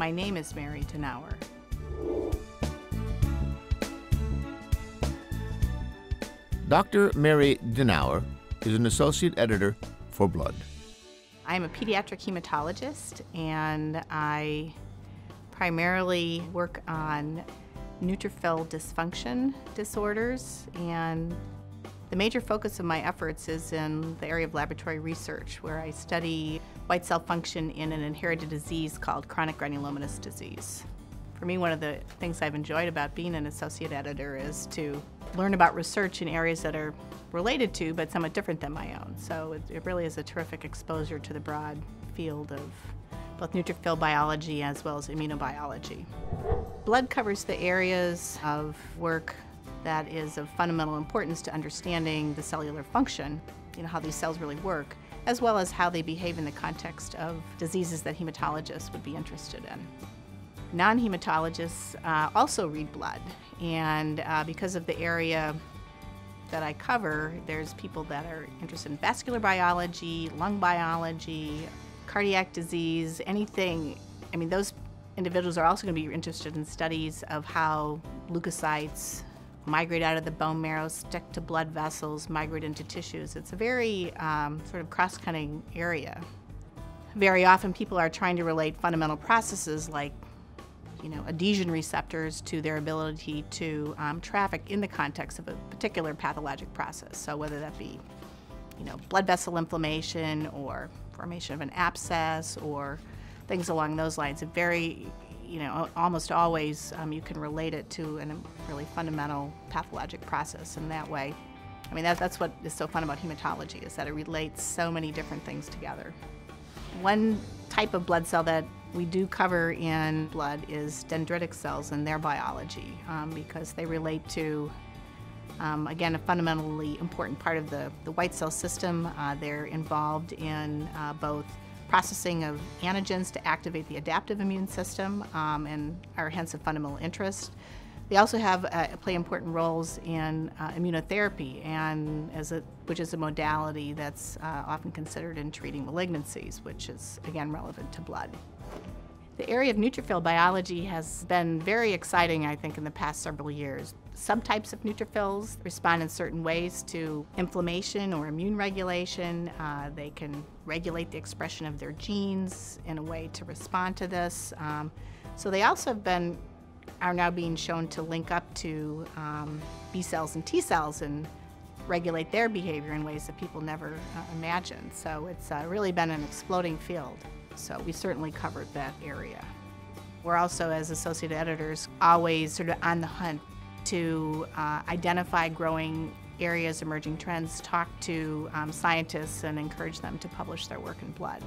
My name is Mary Dinauer. Dr. Mary Dinauer is an associate editor for Blood. I'm a pediatric hematologist, and I primarily work on neutrophil dysfunction disorders, and the major focus of my efforts is in the area of laboratory research, where I study white cell function in an inherited disease called chronic granulomatous disease. For me, one of the things I've enjoyed about being an associate editor is to learn about research in areas that are related to but somewhat different than my own. So it really is a terrific exposure to the broad field of both neutrophil biology as well as immunobiology. Blood covers the areas of work that is of fundamental importance to understanding the cellular function, how these cells really work, as well as how they behave in the context of diseases that hematologists would be interested in. Non-hematologists also read blood, and because of the area that I cover, there's people that are interested in vascular biology, lung biology, cardiac disease, anything. Those individuals are also going to be interested in studies of how leukocytes migrate out of the bone marrow, stick to blood vessels, migrate into tissues. It's a very sort of cross-cutting area. Very often people are trying to relate fundamental processes like adhesion receptors to their ability to traffic in the context of a particular pathologic process. So whether that be, blood vessel inflammation or formation of an abscess or things along those lines, it very, almost always you can relate it to a really fundamental pathologic process in that way. That's what is so fun about hematology, is that it relates so many different things together. One type of blood cell that we do cover in blood is dendritic cells and their biology, because they relate to, again, a fundamentally important part of the white cell system. They're involved in both processing of antigens to activate the adaptive immune system and are hence of fundamental interest. They also play important roles in immunotherapy, which is a modality that's often considered in treating malignancies, which is, again, relevant to blood. The area of neutrophil biology has been very exciting, I think, in the past several years. Subtypes of neutrophils respond in certain ways to inflammation or immune regulation. They can regulate the expression of their genes in a way to respond to this. So they also are now being shown to link up to B cells and T cells and regulate their behavior in ways that people never imagined. So it's really been an exploding field. So we certainly covered that area. We're also, as associate editors, always sort of on the hunt to identify growing areas, emerging trends, talk to scientists, and encourage them to publish their work in blood.